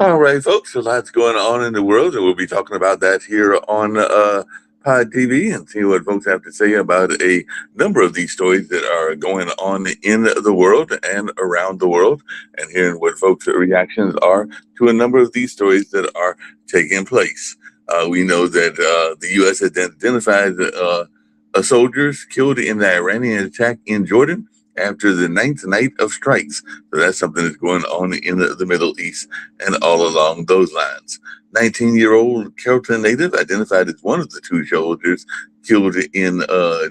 All right, folks, a lot's going on in the world, and we'll be talking about that here on Pod TV and see what folks have to say about a number of these stories that are going on in the world and around the world, and hearing what folks' reactions are to a number of these stories that are taking place. We know that the U.S. has identified soldiers killed in the Iranian attack in Jordan after the ninth night of strikes. So that's something that's going on in the Middle East and all along those lines. 19-year-old Carrollton native identified as one of the two soldiers killed in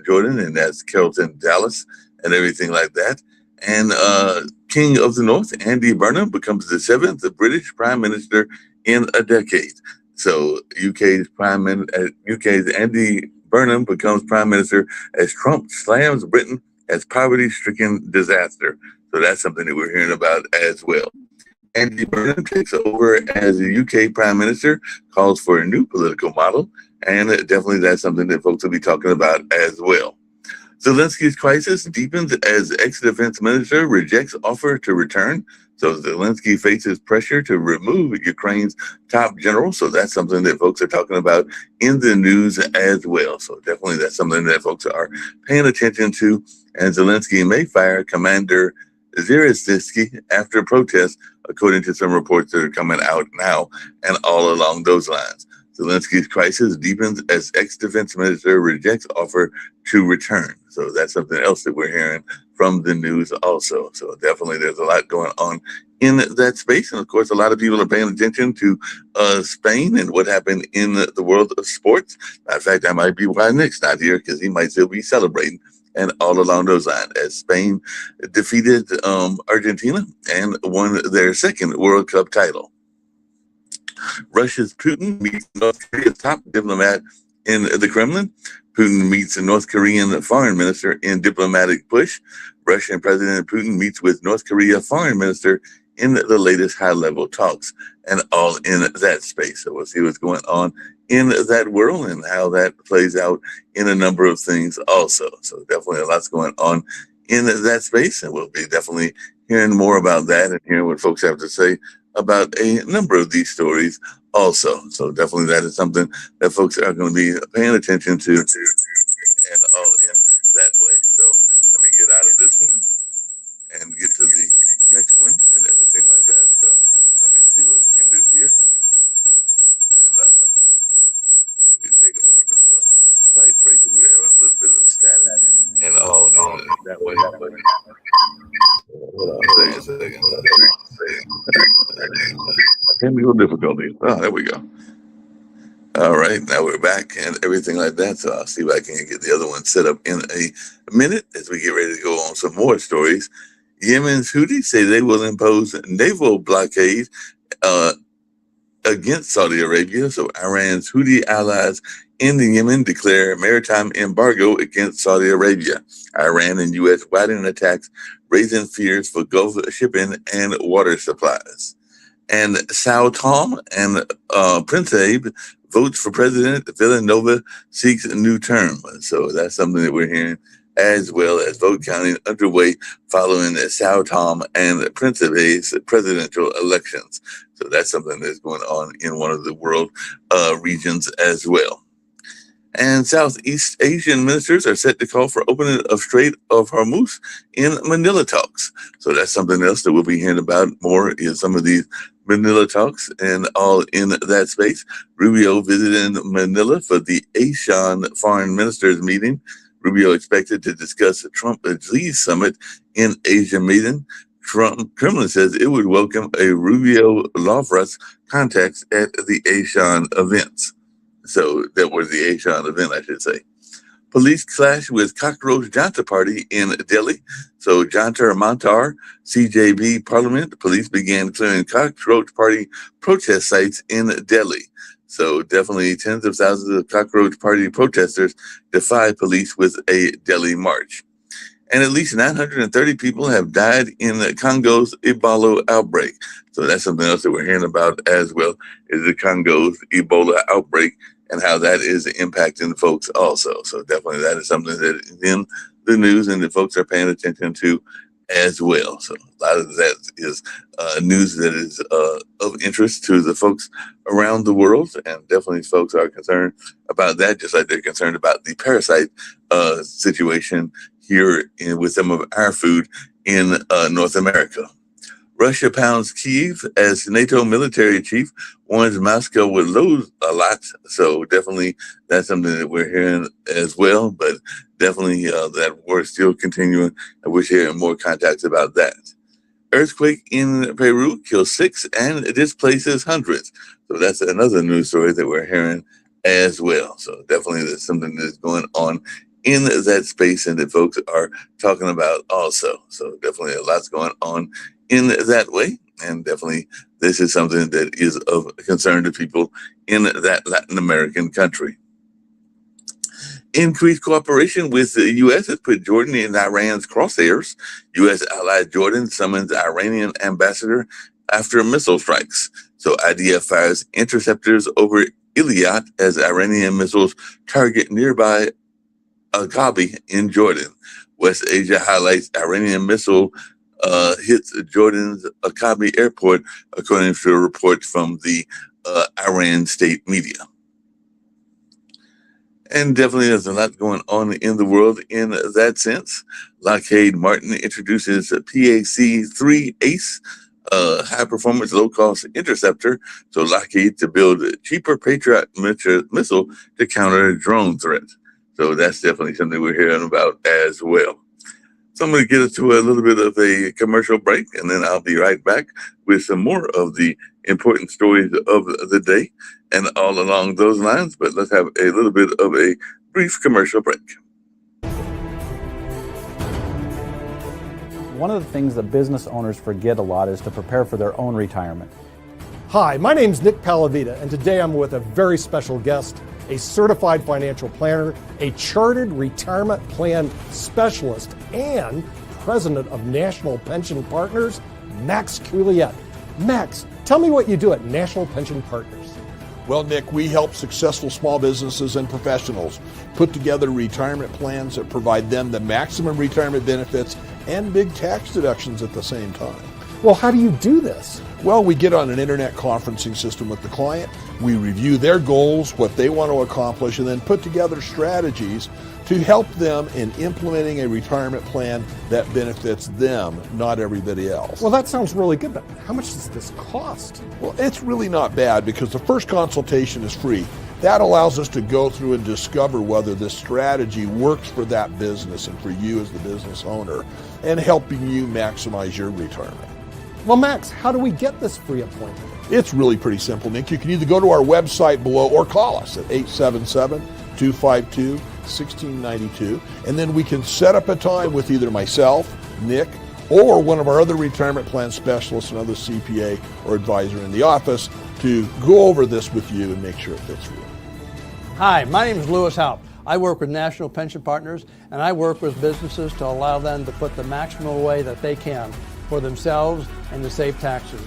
Jordan, and that's Carrollton Dallas and everything like that. And King of the North, Andy Burnham, becomes the seventh British Prime Minister in a decade. So UK's Andy Burnham becomes Prime Minister as Trump slams Britain as poverty-stricken disaster. So that's something that we're hearing about as well. Andy Burnham takes over as the UK Prime Minister, calls for a new political model, and definitely that's something that folks will be talking about as well. Zelensky's crisis deepens as ex-defense minister rejects offer to return. So Zelensky faces pressure to remove Ukraine's top general. So that's something that folks are talking about in the news as well. So definitely that's something that folks are paying attention to. And Zelensky may fire Commander Zyritsky after protests, according to some reports that are coming out now and all along those lines. Zelensky's crisis deepens as ex-defense minister rejects offer to return. So that's something else that we're hearing from the news also. So definitely there's a lot going on in that space. And of course, a lot of people are paying attention to Spain and what happened in the world of sports. Matter of fact, that might be why Nick's not here, because he might still be celebrating and all along those lines, as Spain defeated Argentina and won their second World Cup title. Russia's Putin meets North Korea's top diplomat in the Kremlin. Putin meets the North Korean foreign minister in diplomatic push. Russian President Putin meets with North Korea foreign minister in the latest high-level talks, and all in that space. So we'll see what's going on in that world and how that plays out in a number of things also. So definitely a lot's going on in that space, and we'll be definitely hearing more about that and hearing what folks have to say about a number of these stories also. So definitely that is something that folks are going to be paying attention to and all in that way. So let me get out of this one and get to the next one and everything like that. So let me see what we can do here. And let me take a little bit of a slight break because we're having a little bit of static and all in that way. But hold on a second. Technical difficulties. Oh, there we go. All right, now we're back and everything like that. So I'll see if I can get the other one set up in a minute as we get ready to go on some more stories. Yemen's Houthis say they will impose naval blockade against Saudi Arabia. So Iran's Houthi allies in the Yemen declare maritime embargo against Saudi Arabia. Iran and U.S. widen attacks, raising fears for Gulf shipping and water supplies. And Sao Tome and Principe votes for president. Villanova seeks a new term. So that's something that we're hearing, as well as vote counting underway following Sao Tome and Principe's presidential elections. So that's something that's going on in one of the world regions as well. And Southeast Asian ministers are set to call for opening of Strait of Hormuz in Manila talks. So that's something else that we'll be hearing about more in some of these Manila talks and all in that space. Rubio visited Manila for the ASEAN foreign ministers meeting. Rubio expected to discuss the Trump-Xi summit in Asia meeting. Kremlin says it would welcome a Rubio-Lavrov contacts at the ASEAN events. So that was the ASEAN event, I should say. Police clash with Cockroach Janta Party in Delhi. So Jantar Mantar, CJB Parliament, police began clearing Cockroach Party protest sites in Delhi. So definitely tens of thousands of Cockroach Party protesters defied police with a Delhi march. And at least 930 people have died in Congo's Ebola outbreak. So that's something else that we're hearing about as well, is the Congo's Ebola outbreak and how that is impacting folks also. So definitely that is something that is in the news and that folks are paying attention to as well. So a lot of that is news that is of interest to the folks around the world, and definitely folks are concerned about that, just like they're concerned about the parasite situation here with some of our food in North America. Russia pounds Kyiv as NATO military chief warns Moscow would lose a lot. So definitely that's something that we're hearing as well. But definitely that war is still continuing, and we're hearing more contacts about that. Earthquake in Peru kills 6 and displaces hundreds. So that's another news story that we're hearing as well. So definitely there's something that's going on in that space and that folks are talking about also. So definitely a lot's going on in that way. And definitely this is something that is of concern to people in that Latin American country. Increased cooperation with the U.S. has put Jordan in Iran's crosshairs. U.S. ally Jordan summons Iranian ambassador after missile strikes. So IDF fires interceptors over Eilat as Iranian missiles target nearby Aqaba in Jordan. West Asia highlights Iranian missile hits Jordan's Aqaba airport, according to a report from the Iran state media. And definitely there's a lot going on in the world in that sense. Lockheed Martin introduces a PAC-3 ACE, high-performance, low-cost interceptor. So Lockheed to build a cheaper Patriot missile to counter drone threats. So that's definitely something we're hearing about as well. So I'm going to get us to a little bit of a commercial break, and then I'll be right back with some more of the important stories of the day and all along those lines. But let's have a little bit of a brief commercial break. One of the things that business owners forget a lot is to prepare for their own retirement. Hi, my name's Nick Palavita, and today I'm with a very special guest, a certified financial planner, a chartered retirement plan specialist, and president of National Pension Partners, Max Couliet. Max, tell me what you do at National Pension Partners. Well, Nick, we help successful small businesses and professionals put together retirement plans that provide them the maximum retirement benefits and big tax deductions at the same time. Well, how do you do this? Well, we get on an internet conferencing system with the client. We review their goals, what they want to accomplish, and then put together strategies to help them in implementing a retirement plan that benefits them, not everybody else. Well, that sounds really good, but how much does this cost? Well, it's really not bad because the first consultation is free. That allows us to go through and discover whether this strategy works for that business and for you as the business owner, and helping you maximize your retirement. Well, Max, how do we get this free appointment? It's really pretty simple, Nick. You can either go to our website below or call us at 877-252-1692, and then we can set up a time with either myself, Nick, or one of our other retirement plan specialists, another CPA or advisor in the office, to go over this with you and make sure it fits for you. Hi, my name is Lewis Haupt. I work with National Pension Partners, and I work with businesses to allow them to put the maximum away that they can for themselves and to save taxes.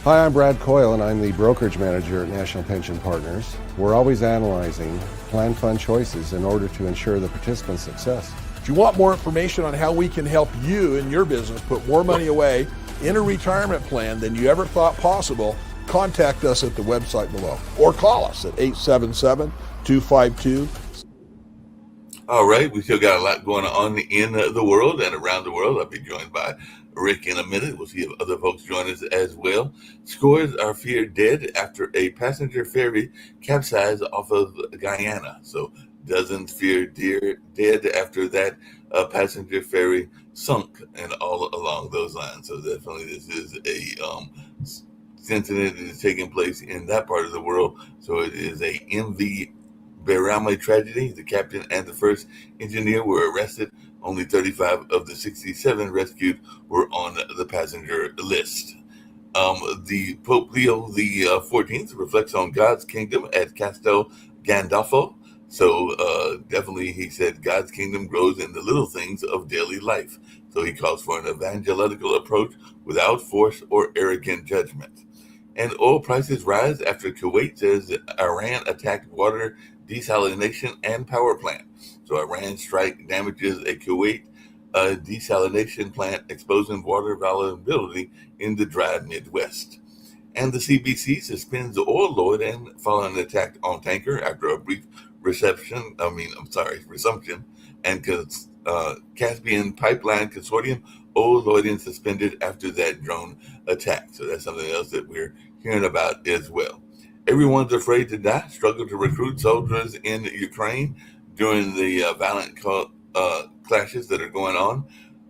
Hi, I'm Brad Coyle, and I'm the brokerage manager at National Pension Partners. We're always analyzing plan fund choices in order to ensure the participant's success. If you want more information on how we can help you and your business put more money away in a retirement plan than you ever thought possible, contact us at the website below or call us at 877-252. All right, we still got a lot going on in the world and around the world. I'll be joined by Rick in a minute. We'll see if other folks join us as well. Scores are feared dead after a passenger ferry capsized off of Guyana. So dozens feared dead after that passenger ferry sunk and all along those lines. So definitely this is a incident that is taking place in that part of the world. So it is a MV Berame tragedy. The captain and the first engineer were arrested. Only 35 of the 67 rescued were on the passenger list. The Pope Leo the 14th reflects on God's kingdom at Castel Gandolfo. So definitely he said God's kingdom grows in the little things of daily life. So he calls for an evangelical approach without force or arrogant judgment. And oil prices rise after Kuwait says that Iran attacked water desalination and power plant. So Iran's strike damages a Kuwait a desalination plant exposing water availability in the dry Midwest. And the CBC suspends the oil lord and following an attack on tanker after a brief resumption. And Caspian Pipeline Consortium oil loading suspended after that drone attack. So that's something else that we're hearing about as well. Everyone's afraid to die. Struggle to recruit soldiers in Ukraine during the violent clashes that are going on.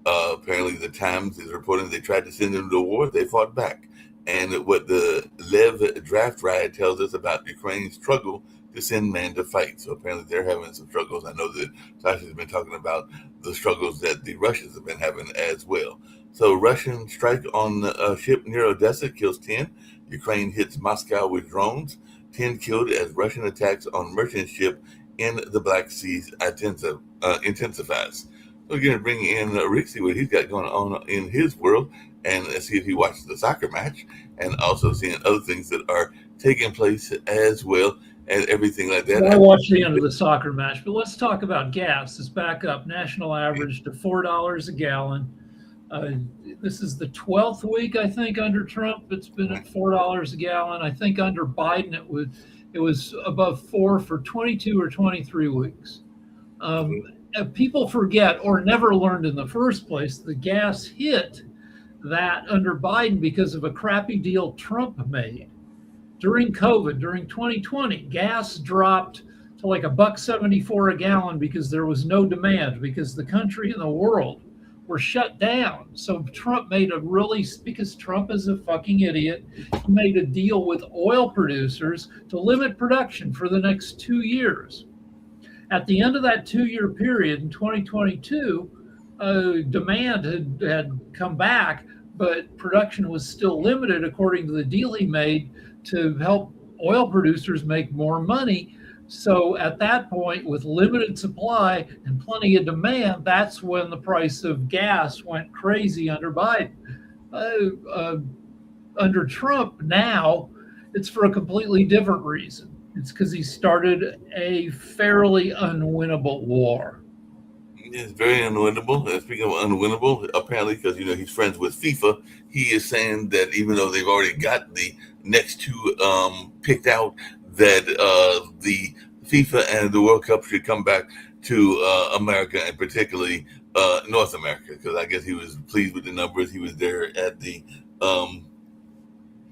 Apparently, the Times is reporting they tried to send them to war. They fought back. And what the Lev draft riot tells us about Ukraine's struggle to send men to fight. So apparently they're having some struggles. I know that Sasha's been talking about the struggles that the Russians have been having as well. So Russian strike on a ship near Odessa kills 10. Ukraine hits Moscow with drones. 10 killed as Russian attacks on merchant ship in the Black Sea intensifies. So we're going to bring in Rick, see what he's got going on in his world, and see if he watches the soccer match, and also seeing other things that are taking place as well, and everything like that. I watched the end of the soccer match, but let's talk about gas. It's back up, national average to $4 a gallon. This is the 12th week, I think, under Trump. It's been at $4 a gallon. I think under Biden it was above $4 for 22 or 23 weeks. People forget, or never learned in the first place, the gas hit that under Biden because of a crappy deal Trump made. During COVID, during 2020, gas dropped to like $1.74 a gallon because there was no demand, because the country and the world were shut down. So Trump made because Trump is a fucking idiot, he made a deal with oil producers to limit production for the next 2 years. At the end of that 2-year period in 2022, demand had come back, but production was still limited according to the deal he made to help oil producers make more money. So at that point, with limited supply and plenty of demand, that's when the price of gas went crazy under Biden. Under Trump now, it's for a completely different reason. It's because he started a fairly unwinnable war. It's very unwinnable. Speaking of unwinnable, apparently, because he's friends with FIFA, he is saying that even though they've already got the next two picked out, that the FIFA and the World Cup should come back to America, and particularly North America, because I guess he was pleased with the numbers. He was there at the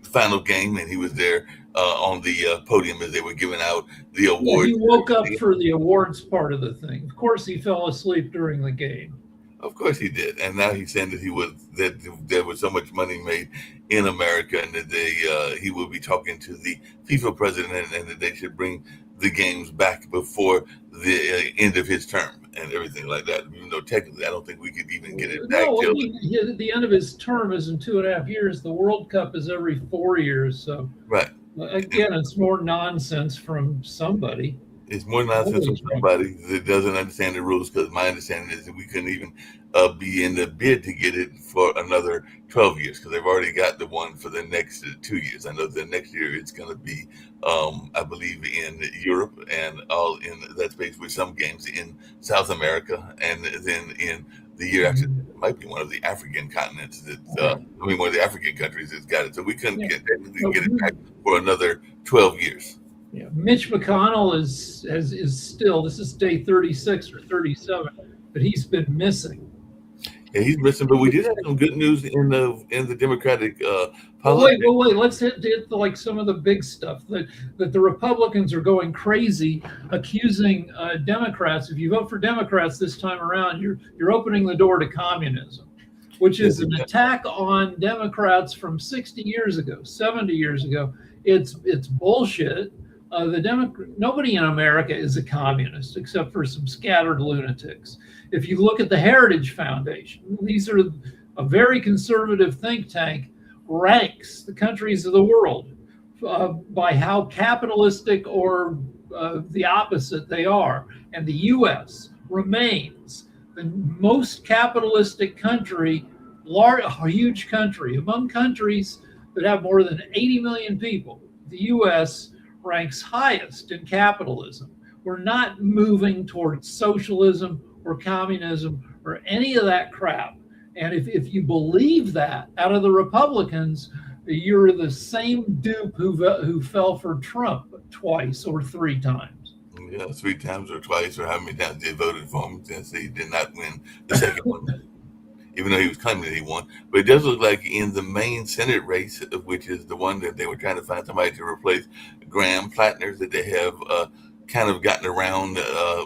final game, and he was there on the podium as they were giving out the awards. He woke up for the awards part of the thing. Of course, he fell asleep during the game. Of course he did, and now he's saying that there was so much money made in America, and that he will be talking to the FIFA president, and that they should bring the games back before the end of his term and everything like that. Even though technically, I don't think we could even get it back. The end of his term is in 2.5 years. The World Cup is every 4 years. So right. Again, it's more nonsense from somebody. It's more nonsense from somebody that doesn't understand the rules, because my understanding is that we couldn't even be in the bid to get it for another 12 years, because they've already got the one for the next 2 years. I know the next year it's going to be, I believe, in Europe, and all in that space with some games in South America, and then in the year after, it might be one of the African continents that, one of the African countries that's got it. So we couldn't get it back for another 12 years. Yeah, Mitch McConnell is still, this is day 36 or 37, but he's been missing. Yeah, he's missing, but we did have some good news in the Democratic politics. Wait, let's hit like some of the big stuff that the Republicans are going crazy, accusing Democrats. If you vote for Democrats this time around, you're opening the door to communism, which is an attack on Democrats from 60 years ago, 70 years ago. It's bullshit. Nobody in America is a communist except for some scattered lunatics. If you look at the Heritage Foundation, these are a very conservative think tank, ranks the countries of the world by how capitalistic or the opposite they are. And the U.S. remains the most capitalistic country, a huge country. Among countries that have more than 80 million people, the U.S. ranks highest in capitalism. We're not moving towards socialism or communism or any of that crap. And if you believe that out of the Republicans, you're the same dupe who fell for Trump twice or three times. Yeah, 3 times or twice, or how many times they voted for him, since he did not win the second one, even though he was claiming that he won. But it does look like in the main Senate race, which is the one that they were trying to find somebody to replace Graham Plattner, that they have kind of gotten around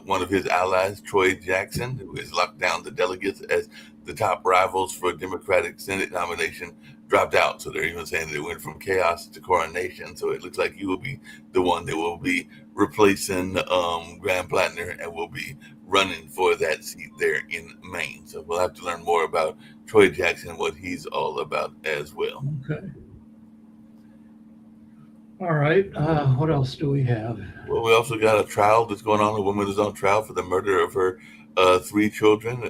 one of his allies, Troy Jackson, who has locked down the delegates as the top rivals for a Democratic Senate nomination, dropped out. So they're even saying that it went from chaos to coronation. So it looks like he will be the one that will be replacing Graham Plattner and will be running for that seat there in Maine. So we'll have to learn more about Troy Jackson and what he's all about as well. Okay. All right. What else do we have? Well, we also got a trial that's going on. A woman is on trial for the murder of her 3 children.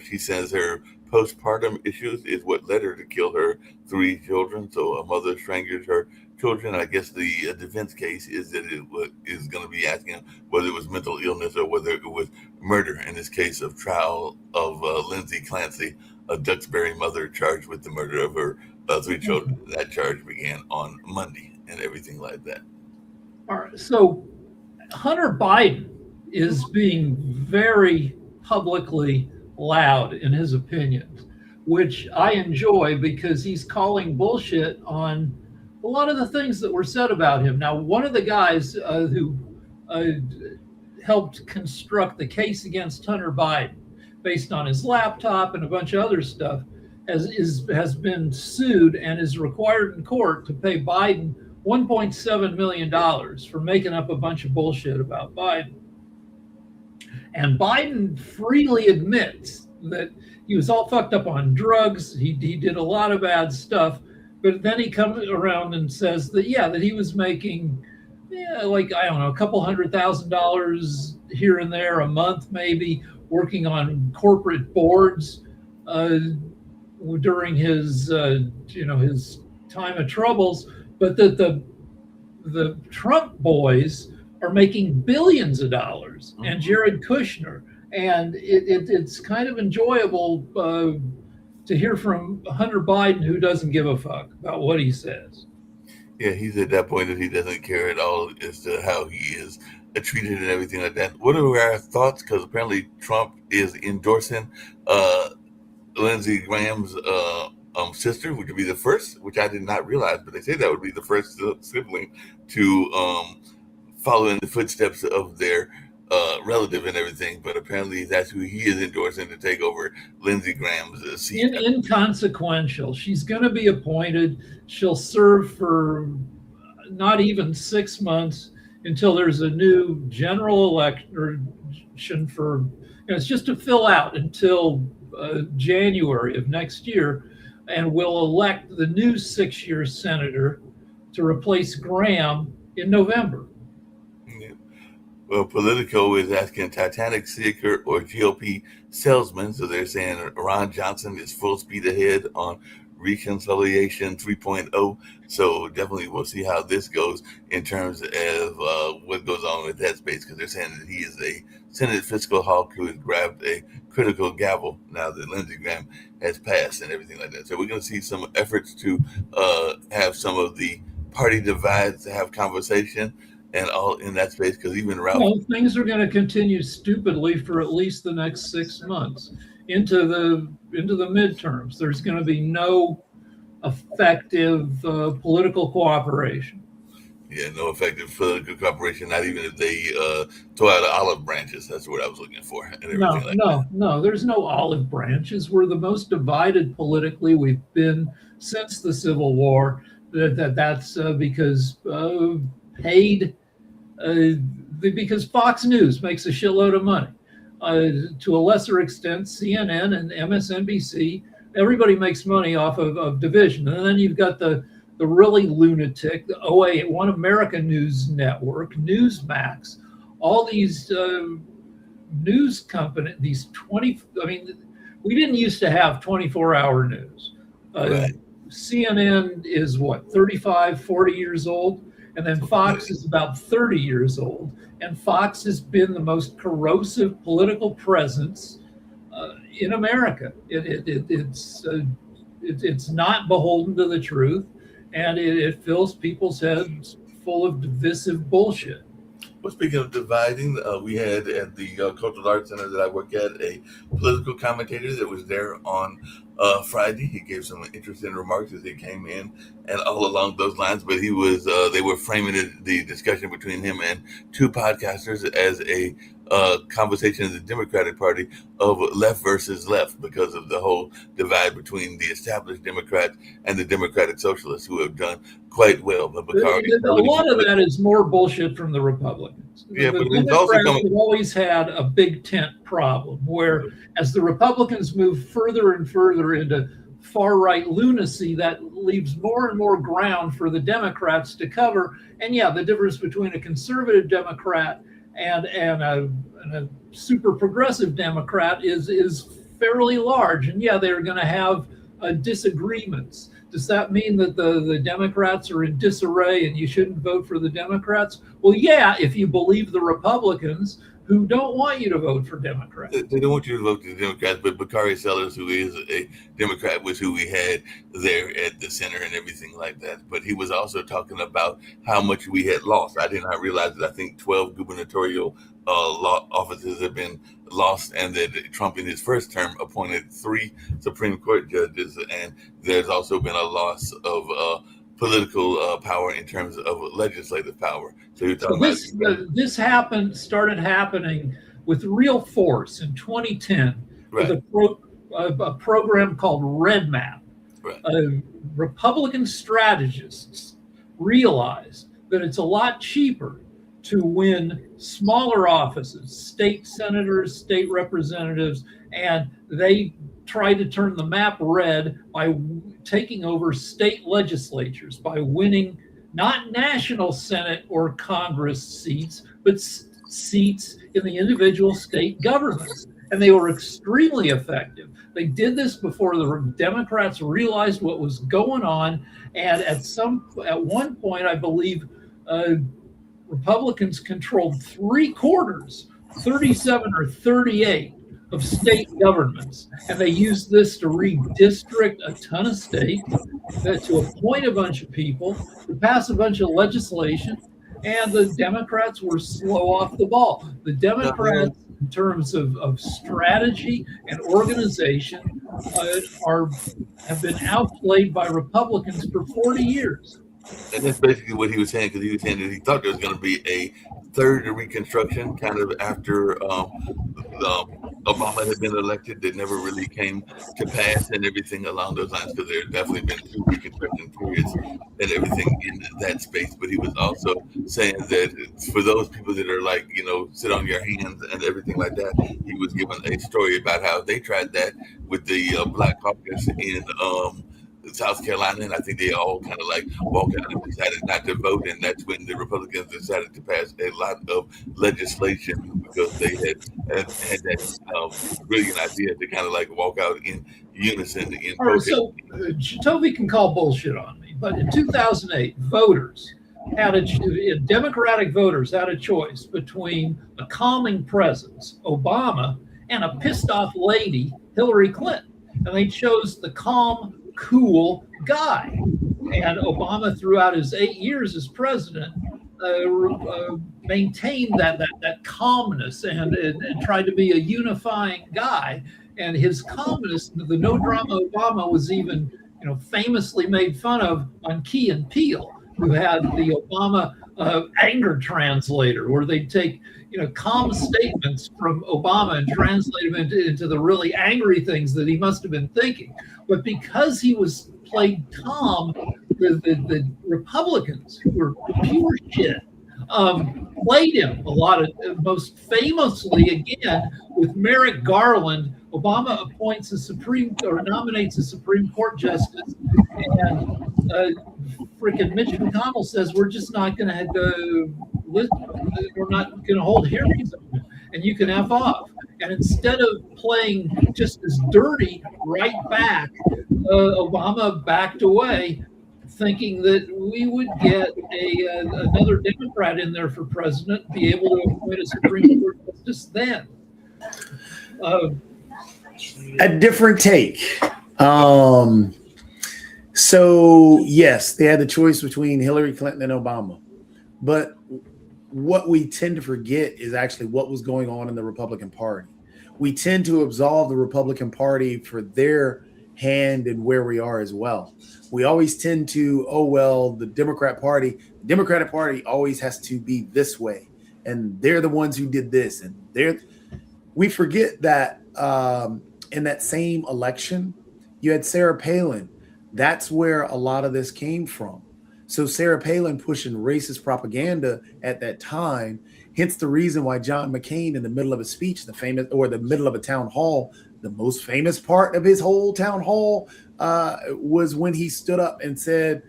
She says her postpartum issues is what led her to kill her 3 children. So a mother strangles her children. I guess the defense case is that it is going to be asking whether it was mental illness or whether it was murder in this case of trial of Lindsay Clancy, a Duxbury mother charged with the murder of her 3 children. That charge began on Monday and everything like that. All right. So Hunter Biden is being very publicly loud in his opinions, which I enjoy because he's calling bullshit on a lot of the things that were said about him. Now, one of the guys who helped construct the case against Hunter Biden based on his laptop and a bunch of other stuff has been sued and is required in court to pay Biden $1.7 million for making up a bunch of bullshit about Biden. And Biden freely admits that he was all fucked up on drugs. He did a lot of bad stuff, but then he comes around and says that, that he was making, like, I don't know, a couple $100,000 here and there a month, maybe, working on corporate boards during his, his time of troubles. But that the Trump boys are making billions of dollars, and Jared Kushner, and it's kind of enjoyable to hear from Hunter Biden, who doesn't give a fuck about what he says. Yeah, he's at that point that he doesn't care at all as to how he is treated and everything like that. What are our thoughts? Because apparently Trump is endorsing Lindsey Graham's sister, which would be the first, which I did not realize, but they say that would be the first sibling to follow in the footsteps of their relative and everything. But apparently that's who he is endorsing to take over Lindsey Graham's seat. Inconsequential. She's going to be appointed. She'll serve for not even 6 months until there's a new general election for, it's just to fill out until January of next year. And will elect the new 6-year senator to replace Graham in November. Yeah. Well, Politico is asking Titanic seeker or GOP salesman. So they're saying Ron Johnson is full speed ahead on Reconciliation 3.0. So definitely we'll see how this goes in terms of what goes on with that space, because they're saying that he is a Senate fiscal hawk who has grabbed a critical gavel now that Lindsey Graham has passed and everything like that. So we're going to see some efforts to have some of the party divides to have conversation and all in that space, because even things are going to continue stupidly for at least the next 6 months into the midterms. There's going to be no effective political cooperation. Yeah, no effective political cooperation, not even if they throw out olive branches. That's what I was looking for. And No, there's no olive branches. We're the most divided politically we've been since the Civil War. That's because because Fox News makes a shitload of money. To a lesser extent, CNN and MSNBC, everybody makes money off of division. And then you've got the really lunatic, the OA, One America News Network, Newsmax, all these news companies, we didn't used to have 24-hour news. Right. CNN is 35, 40 years old. And then Fox is about 30 years old. And Fox has been the most corrosive political presence in America. It's not beholden to the truth, and it fills people's heads full of divisive bullshit. Well, speaking of dividing, we had at the Cultural Arts Center that I work at a political commentator that was there on Friday. He gave some interesting remarks as he came in, and all along those lines. But he was they were framing the discussion between him and two podcasters as a conversation in the Democratic Party of left versus left, because of the whole divide between the established Democrats and the Democratic Socialists, who have done quite well. But a lot of that is more bullshit from the Republicans. Yeah, the but it's also Democrats have always had a big tent problem, where as the Republicans move further and further into far-right lunacy, that leaves more and more ground for the Democrats to cover. And yeah, the difference between a conservative Democrat and a super progressive Democrat is fairly large. And yeah, they're going to have disagreements. Does that mean that the Democrats are in disarray and you shouldn't vote for the Democrats? Well, yeah, if you believe the Republicans, who don't want you to vote for Democrats. They don't want you to vote for the Democrats, but Bakari Sellers, who is a Democrat, was who we had there at the center and everything like that. But he was also talking about how much we had lost. I did not realize that I think 12 gubernatorial offices have been lost, and that Trump in his first term appointed 3 Supreme Court judges, and there's also been a loss of political power in terms of legislative power. So you're talking this started happening with real force in 2010 right. with a program called Red Map. Right. Republican strategists realized that it's a lot cheaper to win smaller offices, state senators, state representatives, and they tried to turn the map red by taking over state legislatures, by winning not national Senate or Congress seats, but seats in the individual state governments. And they were extremely effective. They did this before the Democrats realized what was going on. And at one point, I believe, Republicans controlled 3/4, 37 or 38 of state governments, and they used this to redistrict a ton of states, to appoint a bunch of people, to pass a bunch of legislation, and the Democrats were slow off the ball. The Democrats, in terms of strategy and organization, have been outplayed by Republicans for 40 years. And that's basically what he was saying, because he was saying that he thought there was going to be a third Reconstruction, kind of after Obama had been elected, that never really came to pass, and everything along those lines, because there have definitely been 2 Reconstruction periods and everything in that space. But he was also saying that for those people that are like, sit on your hands and everything like that, he was given a story about how they tried that with the Black Caucus in South Carolina, and I think they all kind of like walked out and decided not to vote, and that's when the Republicans decided to pass a lot of legislation, because they had that brilliant idea to kind of like walk out in unison. All right, so Toby can call bullshit on me, but in 2008, Democratic voters had a choice between a calming presence, Obama, and a pissed off lady, Hillary Clinton, and they chose the calm, cool guy. And Obama, throughout his 8 years as president, maintained that calmness and tried to be a unifying guy. And his calmness, the no drama Obama, was even famously made fun of on Key and Peele, who had the Obama anger translator, where they'd take calm statements from Obama and translate them into the really angry things that he must have been thinking. But because he was played calm, the Republicans, who were pure shit, played him a lot of, most famously again with Merrick Garland. Obama appoints nominates a Supreme Court justice, and freaking Mitch McConnell says we're just not going to we're not going to hold hearings on him, and you can F off. And instead of playing just as dirty right back, Obama backed away, thinking that we would get another Democrat in there for president, be able to appoint a Supreme Court justice then. A different take. So yes, they had the choice between Hillary Clinton and Obama, but what we tend to forget is actually what was going on in the Republican Party. We tend to absolve the Republican Party for their hand and where we are as well. We always tend to, oh, well, the Democratic Party always has to be this way. And they're the ones who did this. And we forget that in that same election, you had Sarah Palin. That's where a lot of this came from. So Sarah Palin pushing racist propaganda at that time, hence the reason why John McCain, in the middle of a speech, the middle of a town hall, the most famous part of his whole town hall was when he stood up and said,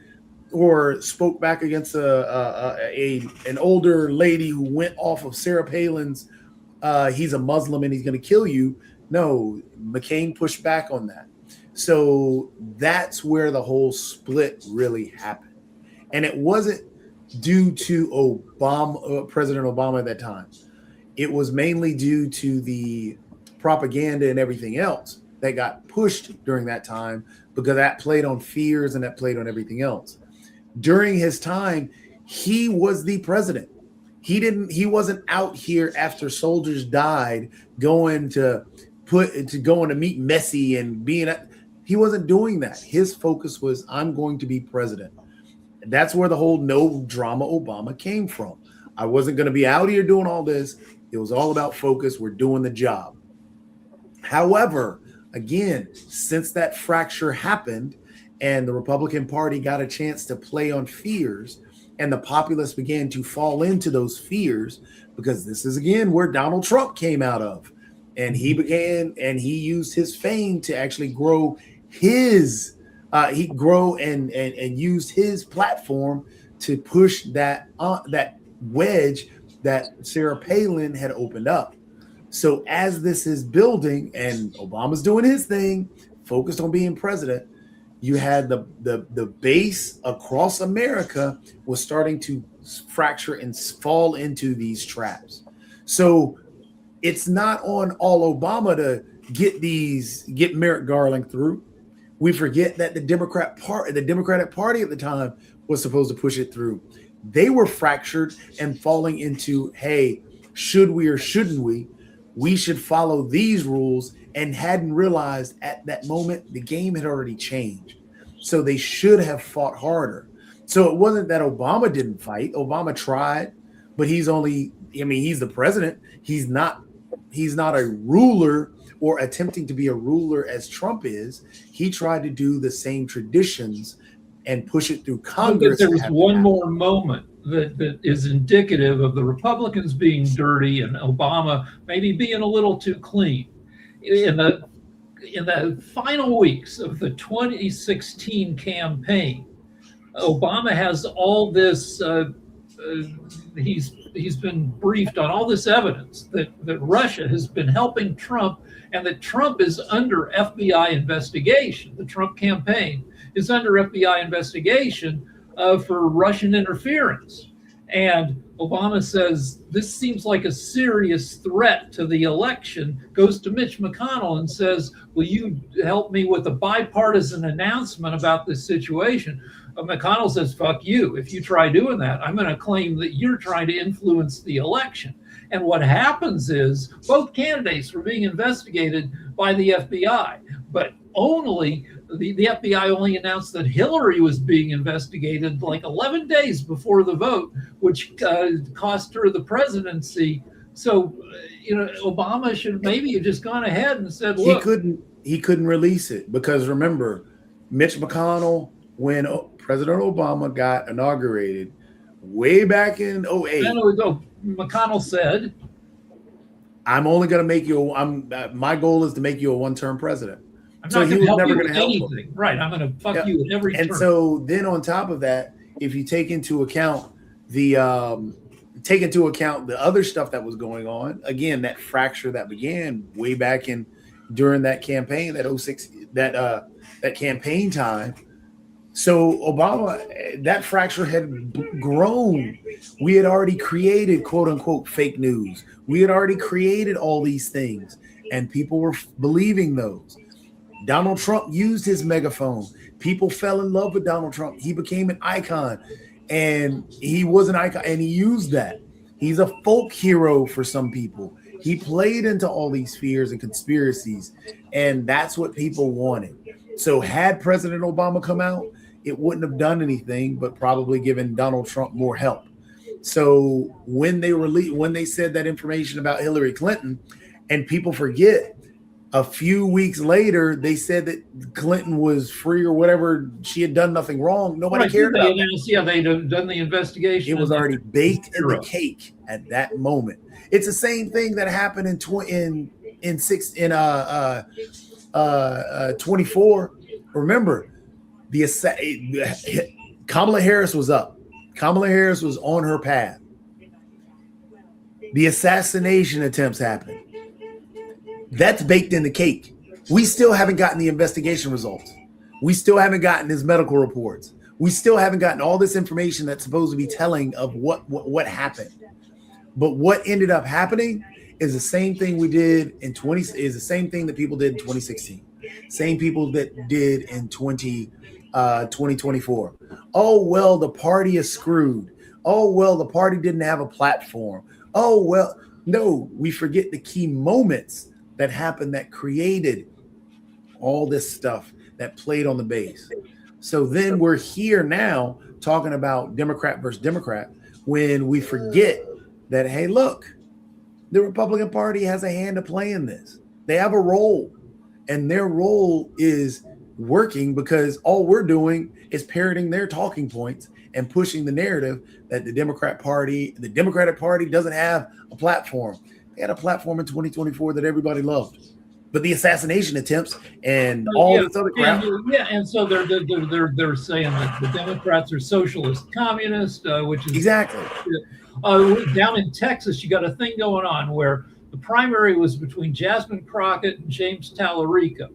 or spoke back against an older lady who went off of Sarah Palin's, he's a Muslim and he's going to kill you. No, McCain pushed back on that. So that's where the whole split really happened. And it wasn't due to President Obama at that time. It was mainly due to the propaganda and everything else that got pushed during that time, because that played on fears and that played on everything else. During his time, he was the president. He wasn't out here after soldiers died going to meet Messi and he wasn't doing that. His focus was, I'm going to be president. That's where the whole no drama Obama came from. I wasn't going to be out here doing all this. It was all about focus. We're doing the job. However, again, since that fracture happened and the Republican Party got a chance to play on fears and the populace began to fall into those fears, because this is, again, where Donald Trump came out of. And he used his fame to actually grow and used his platform to push that wedge that Sarah Palin had opened up. So as this is building and Obama's doing his thing, focused on being president, you had the base across America was starting to fracture and fall into these traps. So it's not on all Obama to get Merrick Garland through. We forget that the Democratic Party at the time was supposed to push it through. They were fractured and falling into, hey, should we or shouldn't we? We should follow these rules, and hadn't realized at that moment the game had already changed. So they should have fought harder. So it wasn't that Obama didn't fight. Obama tried, but he's the president. He's not a ruler or attempting to be a ruler as Trump is. He tried to do the same traditions and push it through Congress. There was one more moment that is indicative of the Republicans being dirty and Obama maybe being a little too clean. In the final weeks of the 2016 campaign, Obama has all this. He's been briefed on all this evidence that Russia has been helping Trump, and that Trump is under FBI investigation. The Trump campaign is under FBI investigation for Russian interference. And Obama says, this seems like a serious threat to the election, goes to Mitch McConnell and says, will you help me with a bipartisan announcement about this situation? McConnell says, fuck you. If you try doing that, I'm going to claim that you're trying to influence the election. And what happens is both candidates were being investigated by the FBI, but only the FBI only announced that Hillary was being investigated like 11 days before the vote, which cost her the presidency. So, Obama should maybe have just gone ahead and said, look. He couldn't release it because, remember, Mitch McConnell, when President Obama got inaugurated way back in 2008. McConnell said, I'm only going to make you, my goal is to make you a one-term president. I'm not going to help you with anything. Right. I'm going to fuck you with every term. And so then on top of that, if you take into account the other stuff that was going on, again, that fracture that began way back during that campaign, that 2006, that campaign time, So Obama, that fracture had grown. We had already created quote unquote fake news. We had already created all these things, and people were believing those. Donald Trump used his megaphone. People fell in love with Donald Trump. He became an icon, and he was an icon, and he used that. He's a folk hero for some people. He played into all these fears and conspiracies, and that's what people wanted. So had President Obama come out, it wouldn't have done anything but probably given Donald Trump more help. So when they said that information about Hillary Clinton, and people forget, a few weeks later they said that Clinton was free or whatever, she had done nothing wrong. Nobody cared about that. Yeah, they'd have done the investigation. It was already baked in the cake at that moment. It's the same thing that happened in 24. Remember, Kamala Harris was up. Kamala Harris was on her path. The assassination attempts happened. That's baked in the cake. We still haven't gotten the investigation results. We still haven't gotten his medical reports. We still haven't gotten all this information that's supposed to be telling of what happened. But what ended up happening is the same thing we did is the same thing that people did in 2016. Same people that did in 2024. Oh, well, the party is screwed. Oh, well, the party didn't have a platform. Oh, well, no, we forget the key moments that happened that created all this stuff that played on the base. So then we're here now talking about Democrat versus Democrat when we forget that, hey, look, the Republican Party has a hand to play in this. They have a role, and their role is working because all we're doing is parroting their talking points and pushing the narrative that the Democratic Party doesn't have a platform. They had a platform in 2024 that everybody loved, but the assassination attempts and all this other crap. And so they're saying that the Democrats are socialist, communist, which is exactly. Down in Texas, you got a thing going on where the primary was between Jasmine Crockett and James Tallarico.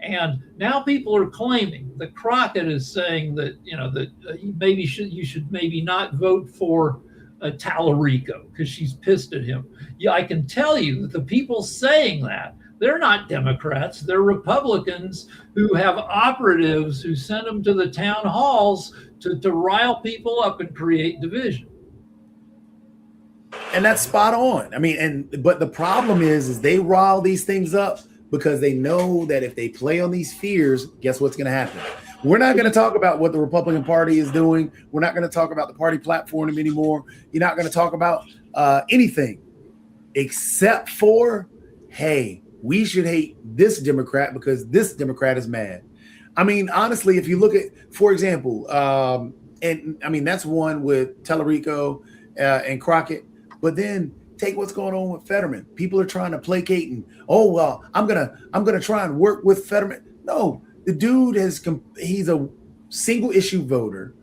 And now people are claiming that Crockett is saying that, you should maybe not vote for Tallarico because she's pissed at him. Yeah, I can tell you that the people saying that, they're not Democrats. They're Republicans who have operatives who send them to the town halls to rile people up and create division. And that's spot on. I mean, but the problem is they rile these things up because they know that if they play on these fears, guess what's going to happen? We're not going to talk about what the Republican Party is doing. We're not going to talk about the party platform anymore. You're not going to talk about anything except for, hey, we should hate this Democrat because this Democrat is mad. I mean, honestly, if you look at, for example, and I mean, that's one with Tallarico and Crockett, but then take what's going on with Fetterman. People are trying to placate and, oh, well, I'm gonna try and work with Fetterman. No, the dude he's a single issue voter.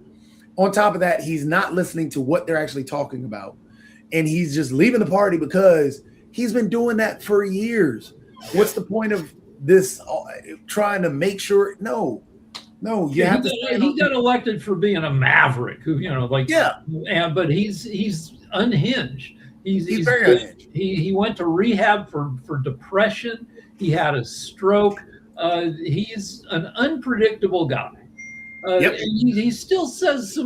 On top of that, he's not listening to what they're actually talking about. And he's just leaving the party because he's been doing that for years. What's the point of this trying to make sure? No, you have to. He got elected for being a maverick who, but he's unhinged. He's very unhinged. He went to rehab for depression. He had a stroke. He's an unpredictable guy. He still says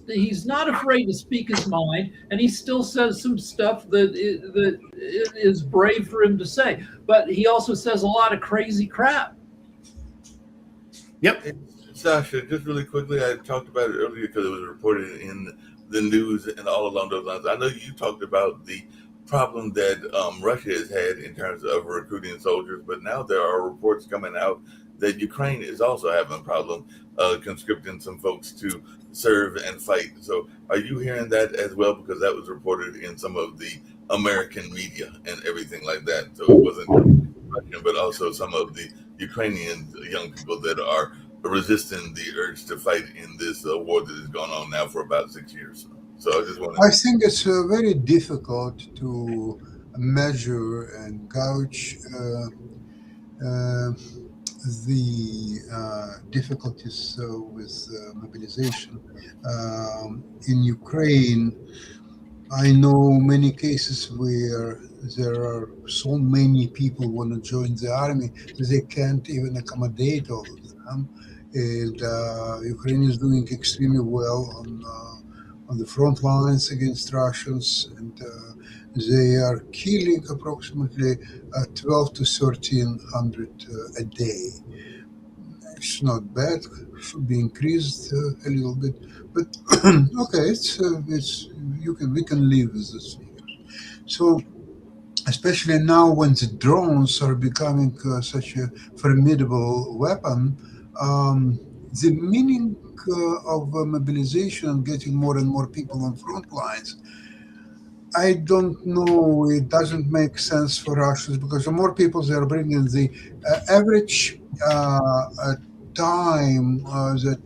he's not afraid to speak his mind, and he still says some stuff that is brave for him to say. But he also says a lot of crazy crap. Yep. And Sasha, just really quickly, I talked about it earlier because it was reported in the news and all along those lines. I know you talked about the problem that Russia has had in terms of recruiting soldiers, but now there are reports coming out that Ukraine is also having a problem conscripting some folks to serve and fight. So are you hearing that as well? Because that was reported in some of the American media and everything like that. So it wasn't Russian, but also some of the Ukrainian young people that are resisting the urge to fight in this war that has gone on now for about 6 years. So I just want to... I think it's very difficult to measure and gauge the difficulties with mobilization in Ukraine, I know many cases where there are so many people want to join the army that they can't even accommodate all of them. And Ukraine is doing extremely well on the front lines against Russians, and they are killing approximately 12 to 1300 a day. It's not bad; should be increased a little bit, but okay, we can live with this figure. So, especially now when the drones are becoming such a formidable weapon, the meaning of mobilization and getting more and more people on front lines, I don't know. It doesn't make sense for Russians because the more people they are bringing, the average time that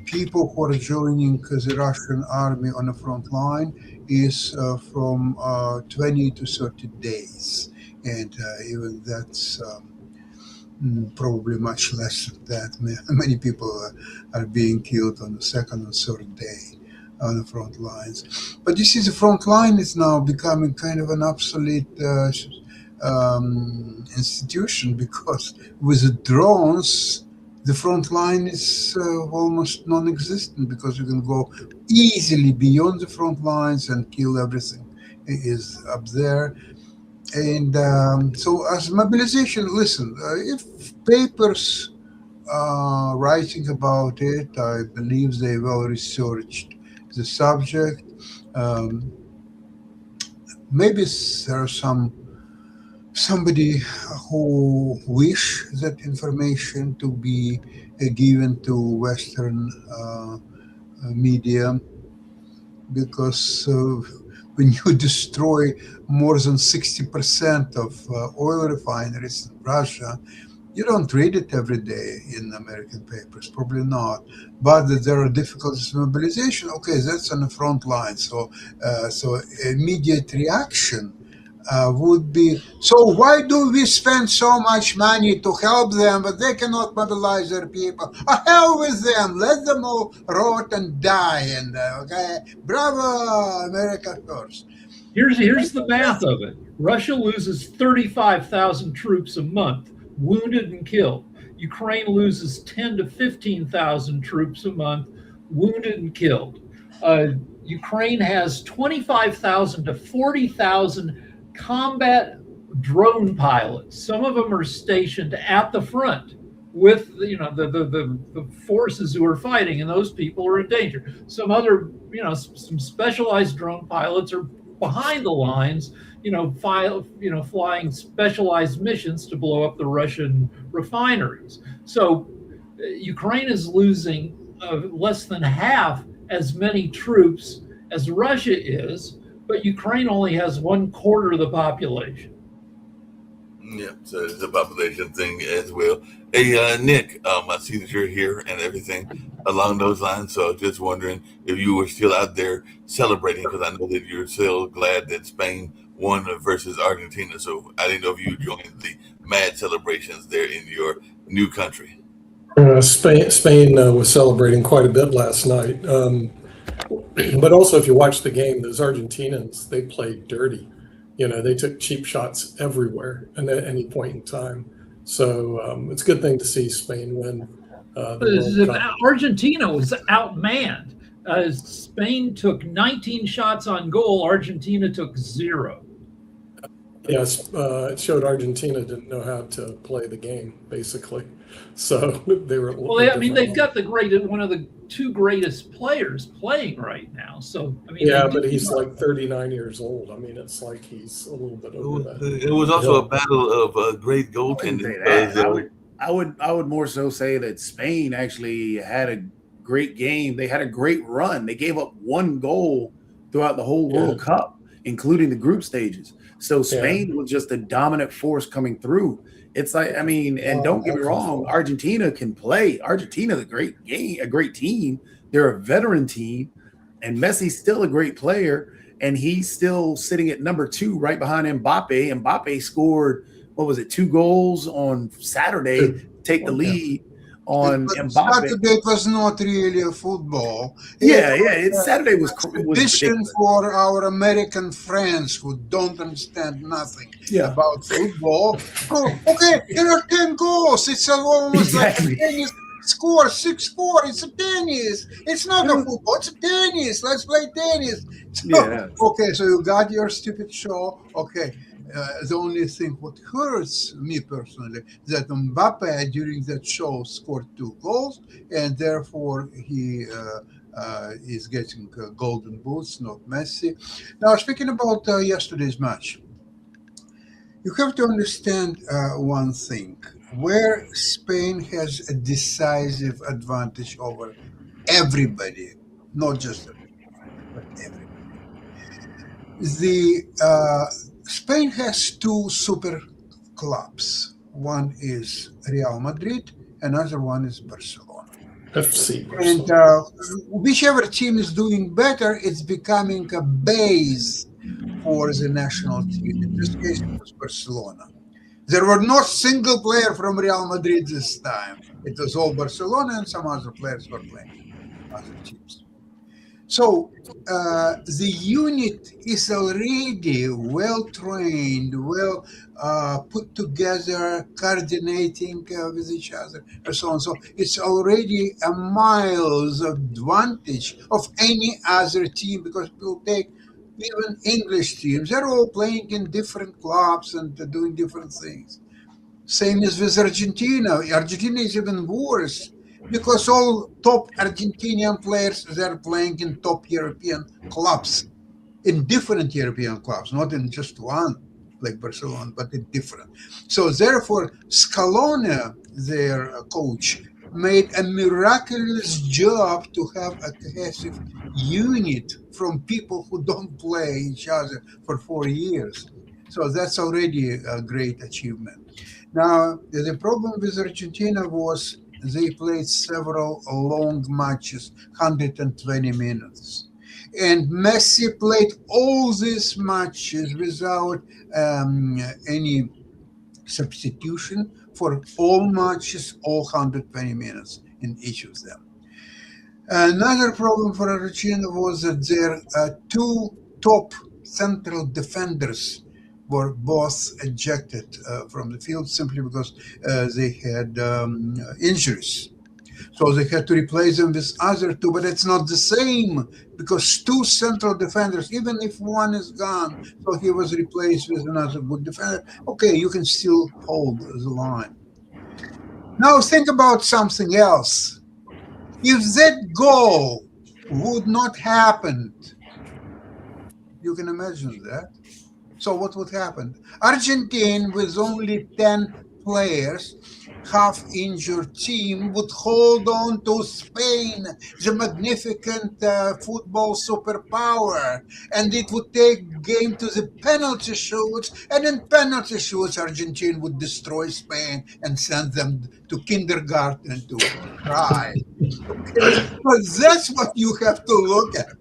people who are joining the Russian army on the front line is from 20 to 30 days. And even that's probably much less than that. Many people are being killed on the second and third day on the front lines. But you see, the front line is now becoming kind of an obsolete institution because with the drones, the front line is almost non-existent because you can go easily beyond the front lines and kill everything is up there. And so as mobilization, listen, if papers are writing about it, I believe they well researched the subject. Maybe there are somebody who wish that information to be given to Western media, because when you destroy more than 60% of oil refineries in Russia, you don't read it every day in American papers, probably not. But that there are difficulties in mobilization, okay, that's on the front line. So immediate reaction would be, so why do we spend so much money to help them, but they cannot mobilize their people? Hell with them, let them all rot and die. And okay, bravo, America first. Here's the math of it. Russia loses 35,000 troops a month, wounded and killed. Ukraine loses 10 to 15,000 troops a month, wounded and killed. Ukraine has 25,000 to 40,000 combat drone pilots. Some of them are stationed at the front with the forces who are fighting, and those people are in danger. Some other, some specialized drone pilots are behind the lines, flying specialized missions to blow up the Russian refineries. So Ukraine is losing less than half as many troops as Russia is, but Ukraine only has 1/4 of the population. Yeah, so it's a population thing as well. Hey, Nick, I see that you're here and everything along those lines. So just wondering if you were still out there celebrating, because I know that you're still glad that Spain won versus Argentina. So I didn't know if you joined the mad celebrations there in your new country. Spain was celebrating quite a bit last night. But also, if you watch the game, those Argentinians, they played dirty. They took cheap shots everywhere and at any point in time. So it's a good thing to see Spain win. Argentina was outmanned. Spain took 19 shots on goal. Argentina took 0. Yes, it showed Argentina didn't know how to play the game, basically. So they were. Well, they've got one of the 2 greatest players playing right now. So but he's like 39 years old. It's like he's a little bit over that. It was also a battle of great goaltending. I would more so say that Spain actually had a great game. They had a great run. They gave up 1 goal throughout the whole World Cup, including the group stages. So Spain was just a dominant force coming through. It's like, and don't get me wrong, Argentina can play. Argentina's a great team. They're a veteran team, and Messi's still a great player. and he's still sitting at number 2 right behind Mbappe. Mbappe scored, 2 goals on Saturday to take the lead on Mbappe. Saturday was not really a football. Saturday was tradition for our American friends who don't understand nothing about football. Oh, okay, there are 10 goals. It's almost like a tennis score, 6-4. It's a tennis. It's not a football. It's a tennis. Let's play tennis. Okay, so you got your stupid show. Okay. The only thing what hurts me personally that Mbappe during that show scored 2 goals, and therefore he is getting golden boots, not Messi. Now, speaking about yesterday's match, you have to understand one thing. Where Spain has a decisive advantage over everybody, not just everybody, but everybody. Spain has 2 super clubs. One is Real Madrid, another one is Barcelona. FC. And whichever team is doing better, it's becoming a base for the national team. In this case, it was Barcelona. There were no single player from Real Madrid this time. It was all Barcelona, and some other players were playing other teams. So the unit is already well trained, well put together, coordinating with each other, and so on. So it's already a miles advantage of any other team, because people take even English teams, they're all playing in different clubs and doing different things. Same as with Argentina. Argentina is even worse, because all top Argentinian players, they're playing in top European clubs, in different European clubs, not in just one, like Barcelona, but in different. So therefore, Scaloni, their coach, made a miraculous job to have a cohesive unit from people who don't play each other for 4 years. So that's already a great achievement. Now, the problem with Argentina was they played several long matches, 120 minutes. And Messi played all these matches without any substitution for all matches, all 120 minutes in each of them. Another problem for Argentina was that their 2 top central defenders were both ejected from the field simply because they had injuries. So they had to replace them with other 2, but it's not the same, because 2 central defenders, even if one is gone, so he was replaced with another good defender, okay, you can still hold the line. Now think about something else. If that goal would not happen, you can imagine that. So what would happen? Argentina, with only 10 players, half-injured team, would hold on to Spain, the magnificent football superpower, and it would take game to the penalty shoots, and in penalty shoots, Argentina would destroy Spain and send them to kindergarten to cry. But that's what you have to look at.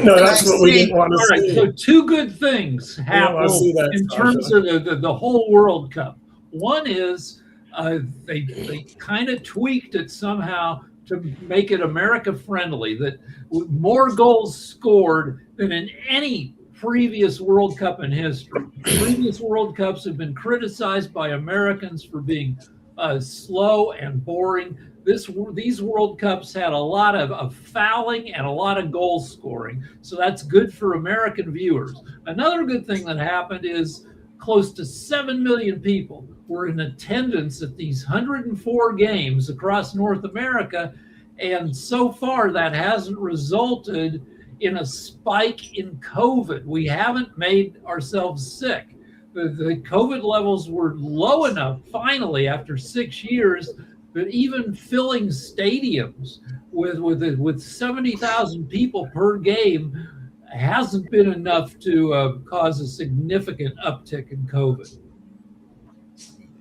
No, that's what we didn't want to see. So 2 good things happened in terms of the whole World Cup. One is they kind of tweaked it somehow to make it America friendly, that more goals scored than in any previous World Cup in history. Previous World Cups have been criticized by Americans for being slow and boring. These World Cups had a lot of fouling and a lot of goal scoring. So that's good for American viewers. Another good thing that happened is close to 7 million people were in attendance at these 104 games across North America. And so far, that hasn't resulted in a spike in COVID. We haven't made ourselves sick. The COVID levels were low enough, finally, after 6 years, that even filling stadiums with 70,000 people per game hasn't been enough to cause a significant uptick in COVID.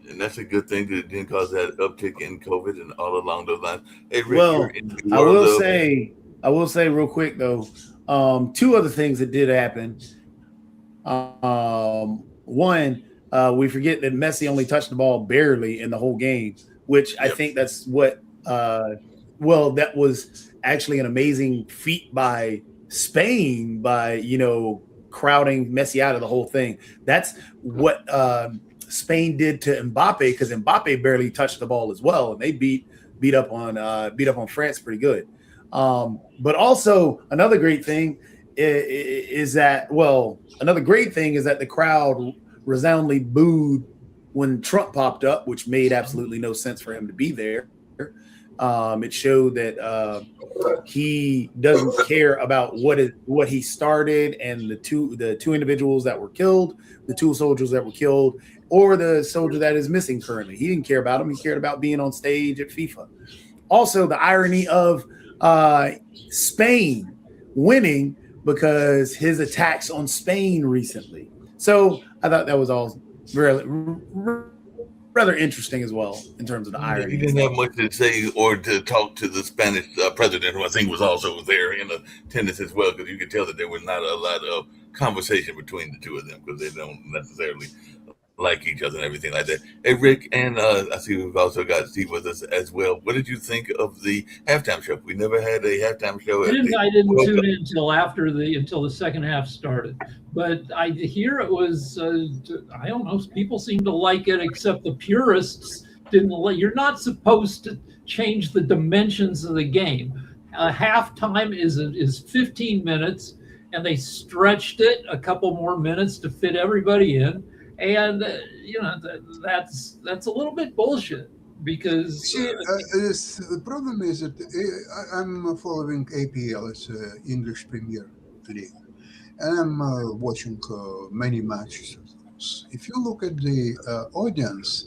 And that's a good thing that it didn't cause that uptick in COVID and all along those lines. Hey, Rick, well, I will say real quick though, Two other things that did happen. One, we forget that Messi only touched the ball barely in the whole game, which I think that's what. That was actually an amazing feat by Spain by crowding Messi out of the whole thing. That's what Spain did to Mbappe, because Mbappe barely touched the ball as well, and they beat up on France pretty good. But also another great thing is that the crowd resoundingly booed when Trump popped up, which made absolutely no sense for him to be there. It showed that he doesn't care about what he started, and the two individuals that were killed, the two soldiers that were killed, or the soldier that is missing currently. He didn't care about them. He cared about being on stage at FIFA. Also, the irony of Spain winning because his attacks on Spain recently. So I thought that was all rather interesting as well in terms of the irony. He didn't have much to say or to talk to the Spanish president, who I think was also there in attendance as well, because you could tell that there was not a lot of conversation between the two of them, because they don't necessarily like each other and everything like that. Hey, Rick, and I see we've also got Steve with us as well. What did you think of the halftime show? We never had a halftime show. I didn't tune in until the second half started. But I hear it was, I don't know, people seem to like it, except the purists didn't like. You're not supposed to change the dimensions of the game. Halftime is 15 minutes, and they stretched it a couple more minutes to fit everybody in. And that's a little bit bullshit, because the problem is that I'm following APL, it's English Premier League, and I'm watching many matches of those. If you look at the audience,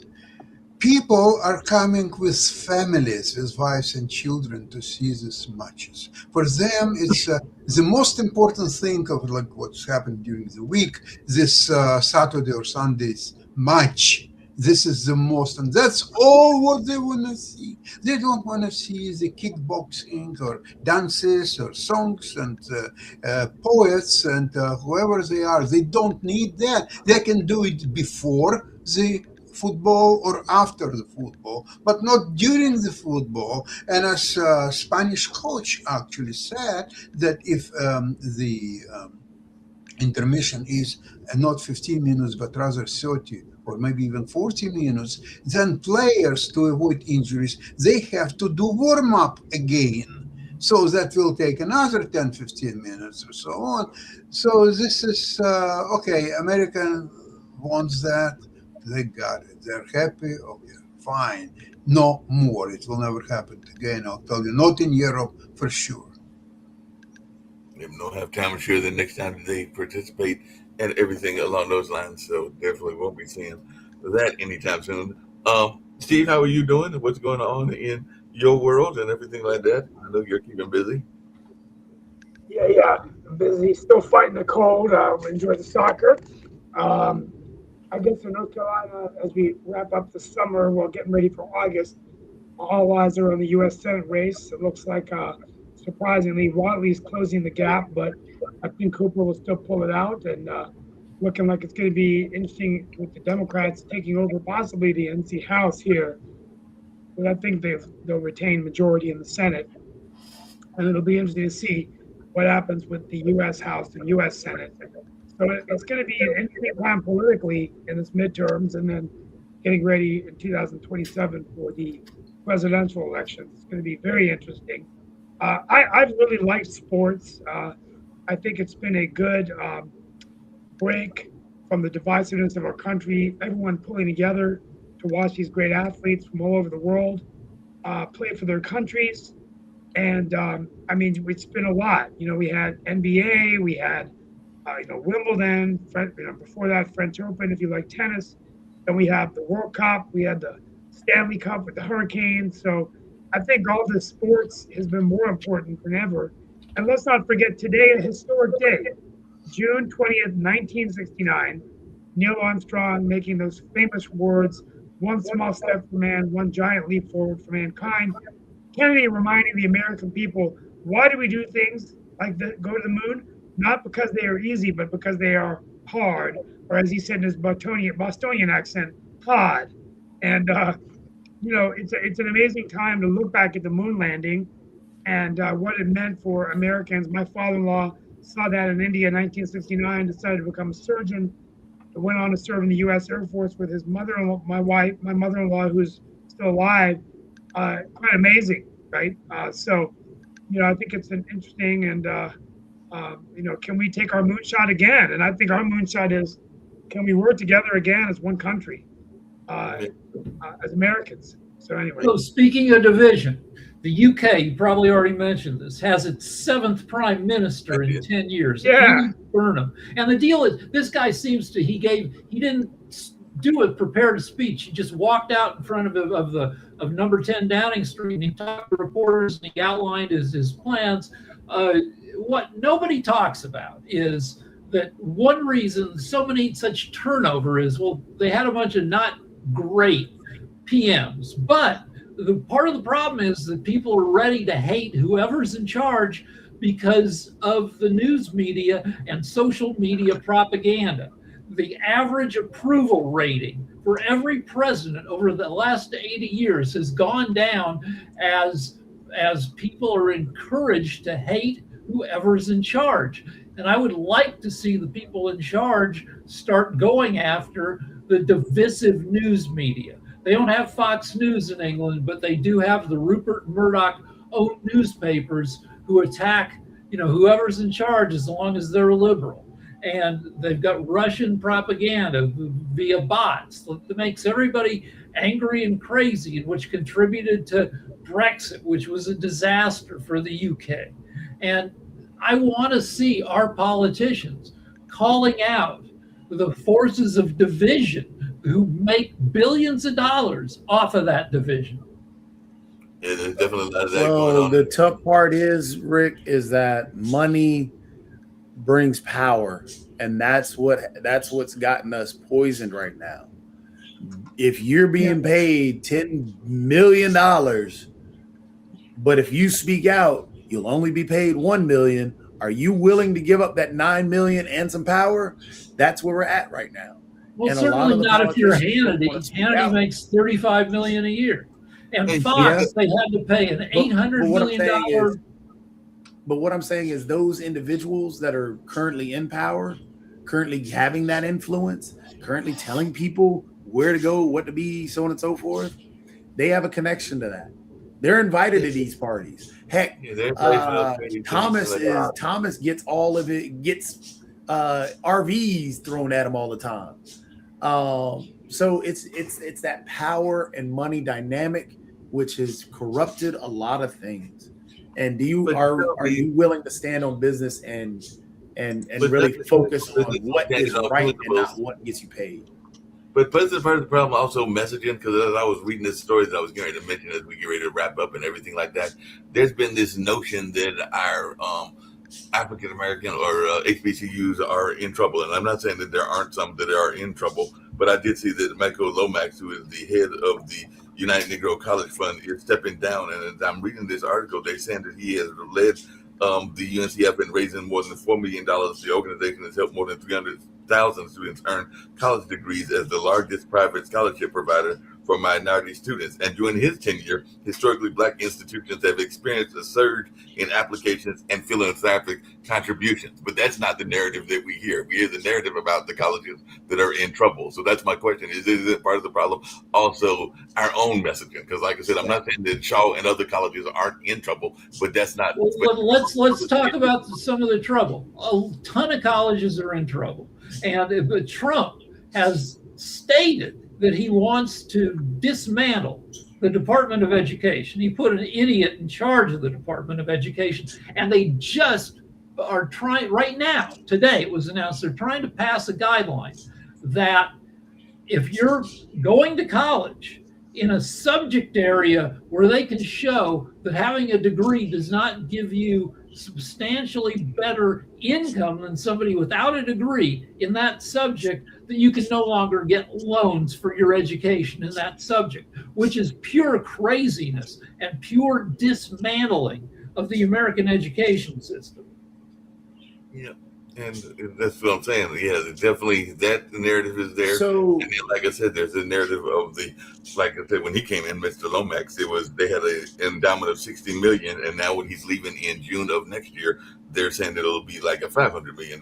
people are coming with families, with wives and children to see these matches. For them, it's the most important thing of like what's happened during the week, this Saturday or Sunday's match. This is the most, and that's all what they want to see. They don't want to see the kickboxing or dances or songs and poets and whoever they are. They don't need that. They can do it before the football or after the football, but not during the football. And as a Spanish coach actually said, that if the intermission is not 15 minutes, but rather 30 or maybe even 40 minutes, then players, to avoid injuries, they have to do warm-up again. So that will take another 10, 15 minutes or so on. So this is, okay, American wants that. They got it. They're happy. Okay, fine. No more. It will never happen again. I'll tell you. Not in Europe for sure. If no halftime, I'm sure the next time they participate and everything along those lines. So definitely won't be seeing that anytime soon. Steve, how are you doing? What's going on in your world and everything like that? I know you're keeping busy. Yeah. I'm busy. Still fighting the cold. Enjoy the soccer. I guess in North Carolina, as we wrap up the summer, we're getting ready for August. All eyes are on the U.S. Senate race. It looks like, surprisingly, Whatley's closing the gap, but I think Cooper will still pull it out, and looking like it's going to be interesting with the Democrats taking over possibly the NC House here. But I think they'll retain majority in the Senate, and it'll be interesting to see what happens with the U.S. House and U.S. Senate. So it's going to be an interesting time politically in this midterms, and then getting ready in 2027 for the presidential elections. It's going to be very interesting. I've really liked sports. I think it's been a good break from the divisiveness of our country. Everyone pulling together to watch these great athletes from all over the world play for their countries. And it's been a lot. We had NBA, we had Wimbledon, before that, French Open, if you like tennis. Then we have the World Cup. We had the Stanley Cup with the Hurricanes. So I think all the sports has been more important than ever. And let's not forget today, a historic day, June 20th, 1969, Neil Armstrong making those famous words, "One small step for man, one giant leap forward for mankind." Kennedy reminding the American people, why do we do things? go to the moon, not because they are easy, but because they are hard, or as he said in his Bostonian accent, hard. And it's an amazing time to look back at the moon landing and what it meant for Americans. My father-in-law saw that in India in 1969, decided to become a surgeon, went on to serve in the U.S. Air Force with his mother-in-law, my mother-in-law, who's still alive. Quite amazing, right? So, I think it's an interesting and, can we take our moonshot again? And I think our moonshot is, can we work together again as one country, as Americans? So anyway. So speaking of division, the UK, you probably already mentioned this, has its 7th prime minister in 10 years. Yeah. Burnham. And the deal is, this guy seems to, he didn't do a prepared speech. He just walked out in front of number 10 Downing Street and he talked to reporters and he outlined his plans. What nobody talks about is that one reason so many such turnover is, well, they had a bunch of not great PMs, but the part of the problem is that people are ready to hate whoever's in charge because of the news media and social media propaganda. The average approval rating for every president over the last 80 years has gone down as people are encouraged to hate whoever's in charge. And I would like to see the people in charge start going after the divisive news media. They don't have Fox News in England, but they do have the Rupert Murdoch-owned newspapers who attack, whoever's in charge as long as they're liberal. And they've got Russian propaganda via bots that makes everybody angry and crazy, which contributed to Brexit, which was a disaster for the UK. And I want to see our politicians calling out the forces of division who make billions of dollars off of that division. Yeah, there's definitely a lot of that going Well, on. the tough part is, Rick, is that money brings power, and that's what's gotten us poisoned right now. If you're being paid $10 million, but if you speak out, you'll only be paid $1 million. Are you willing to give up that $9 million and some power? That's where we're at right now. Well, And a lot certainly of the not if you're politicians Hannity. wanna speak Hannity out. makes $35 million a year. And Yeah. Fox, they had to pay an $800 what I'm million saying dollar. is- But what I'm saying is those individuals that are currently in power, currently having that influence, currently telling people where to go, what to be, so on and so forth, they have a connection to that. They're invited to these parties. Heck, Yeah, they're Thomas gets all of it, gets RVs thrown at him all the time. So it's that power and money dynamic which has corrupted a lot of things. And are you willing to stand on business and really focus on what is right and not what gets you paid? But part of the problem also messaging, because as I was reading this story that I was getting ready to mention as we get ready to wrap up and everything like that, there's been this notion that our African American or HBCUs are in trouble. And I'm not saying that there aren't some that are in trouble, but I did see that Michael Lomax, who is the head of the United Negro College Fund, is stepping down. And as I'm reading this article, they're saying that he has led the UNCF in raising more than $4 million. The organization has helped more than 300,000 students earn college degrees as the largest private scholarship provider for minority students. And during his tenure, historically Black institutions have experienced a surge in applications and philanthropic contributions. But that's not the narrative that we hear. We hear the narrative about the colleges that are in trouble. So that's my question. Is it part of the problem? Also, our own messaging. Because like I said, I'm not saying that Shaw and other colleges aren't in trouble, but that's not. Well, let's talk about some of the trouble. A ton of colleges are in trouble. And but Trump has stated that he wants to dismantle the Department of Education. He put an idiot in charge of the Department of Education, and they just are trying right now, today it was announced, they're trying to pass a guideline that if you're going to college in a subject area where they can show that having a degree does not give you substantially better income than somebody without a degree in that subject, that you can no longer get loans for your education in that subject, which is pure craziness and pure dismantling of the American education system. Yeah, and that's what I'm saying. Yeah, definitely that narrative is there. So And then, like I said, there's a narrative of like I said, when he came in, Mr. Lomax, they had an endowment of 60 million, and now when he's leaving in June of next year, they're saying that it'll be like a $500 million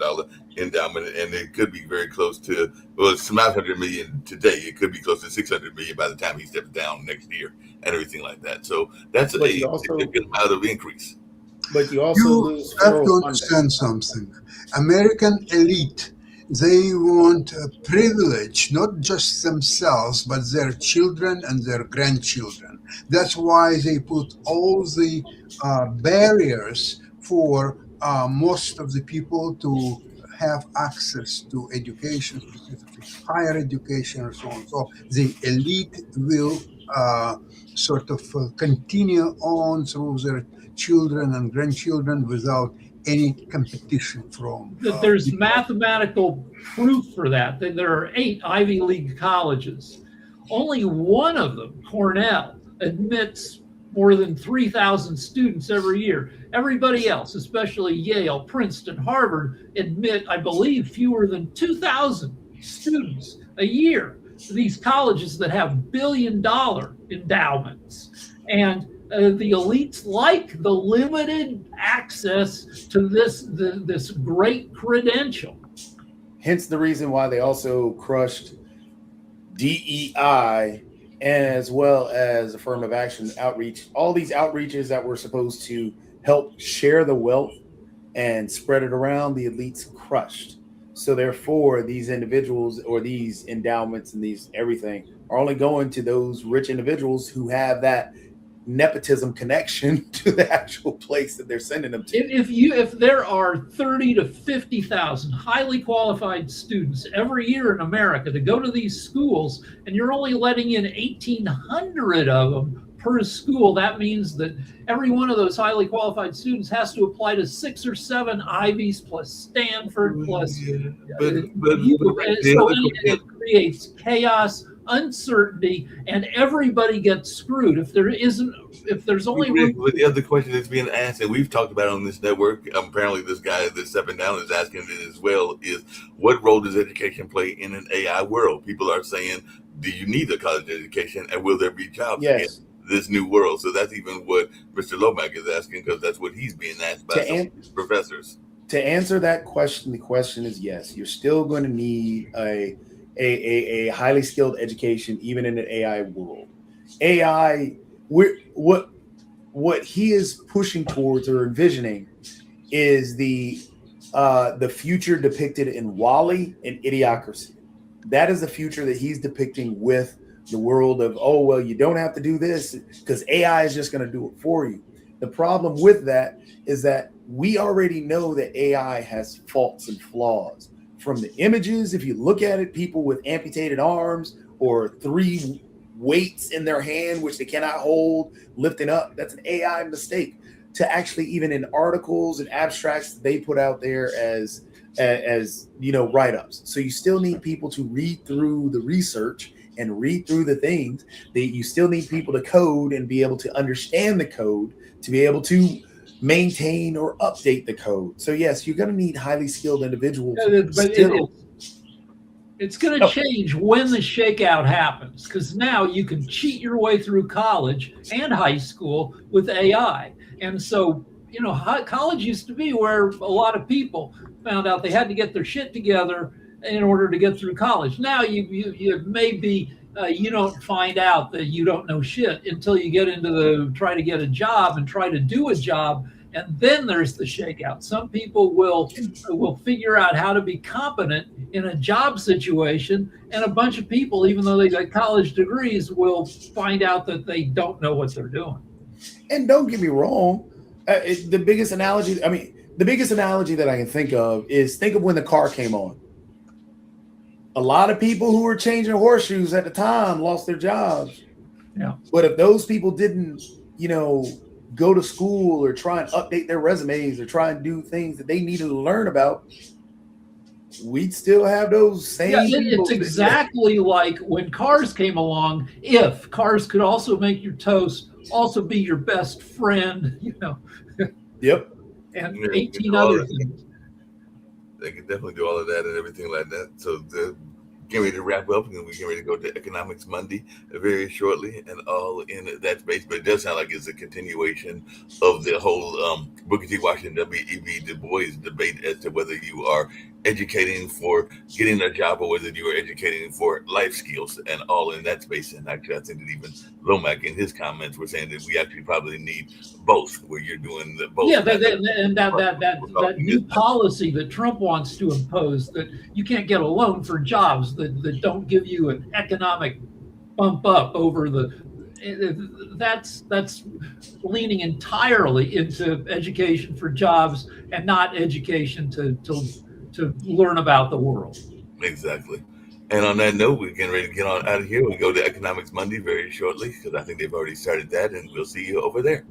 endowment, and it could be very close to, well, it's 500 million today. It could be close to 600 million by the time he steps down next year and everything like that. So that's a significant amount of increase. But you also You lose have federal to funding. understand something. American elite, they want a privilege, not just themselves, but their children and their grandchildren. That's why they put all the barriers for most of the people to have access to education, specifically higher education, and so on. So the elite will sort of continue on through their children and grandchildren without any competition from. There's mathematical proof for that. There are 8 Ivy League colleges. Only one of them, Cornell, admits more than 3,000 students every year. Everybody else, especially Yale, Princeton, Harvard, admit, I believe, fewer than 2,000 students a year to these colleges that have billion-dollar endowments. And the elites like the limited access to this great credential. Hence the reason why they also crushed DEI as well as affirmative action outreach. All these outreaches that were supposed to help share the wealth and spread it around, the elites crushed. So therefore, these individuals or these endowments and these everything are only going to those rich individuals who have that nepotism connection to the actual place that they're sending them to. If there are 30 to 50,000 highly qualified students every year in America to go to these schools, and you're only letting in 1,800 of them per school, that means that every one of those highly qualified students has to apply to 6 or 7 Ivies plus Stanford plus. So it creates chaos, uncertainty, and everybody gets screwed if there's only room. But the other question that's being asked, and we've talked about it on this network, apparently this guy that's stepping down is asking it as well, is what role does education play in an AI world? People are saying, do you need a college education, and will there be jobs in this new world? So that's even what Mr. Lomax is asking, because that's what he's being asked by some professors. To answer that question, the question is yes. You're still going to need a highly skilled education, even in an AI world. AI, what he is pushing towards or envisioning is the future depicted in WALL-E and Idiocracy. That is the future that he's depicting with the world of, oh, well, you don't have to do this because AI is just going to do it for you. The problem with that is that we already know that AI has faults and flaws. From the images, if you look at it, people with amputated arms or 3 weights in their hand, which they cannot hold, lifting up, that's an AI mistake. To actually, even in articles and abstracts they put out there as write-ups. So you still need people to read through the research and read through the things. You still need people to code and be able to understand the code to be able to maintain or update the code. So yes, you're going to need highly skilled individuals. But it's going to change when the shakeout happens, because now you can cheat your way through college and high school with AI. And so, college used to be where a lot of people found out they had to get their shit together in order to get through college. Now you maybe you don't find out that you don't know shit until you get into try to get a job and try to do a job. And then there's the shakeout. Some people will figure out how to be competent in a job situation, and a bunch of people, even though they got college degrees, will find out that they don't know what they're doing. And don't get me wrong, the biggest analogy that I can think of is when the car came on. A lot of people who were changing horseshoes at the time lost their jobs. Yeah. But if those people didn't, go to school or try and update their resumes or try and do things that they needed to learn about, we'd still have those same people. It's exactly like when cars came along. If cars could also make your toast, also be your best friend, Yep. And 18 other things. they can definitely do all of that and everything like that. So the getting ready to wrap up, and we're getting ready to go to Economics Monday very shortly, and all in that space. But it does sound like it's a continuation of the whole Booker T. Washington, W.E.B. Du Bois debate as to whether you are educating for getting a job or whether you are educating for life skills, and all in that space. And actually, I think that even Lomac in his comments were saying that we actually probably need both, where you're doing the both. Yeah, that new policy that Trump wants to impose, that you can't get a loan for jobs that don't give you an economic bump up over that's leaning entirely into education for jobs and not education to learn about the world. Exactly. And on that note, we're getting ready to get on out of here. We go to Economics Monday very shortly, because I think they've already started that, and we'll see you over there.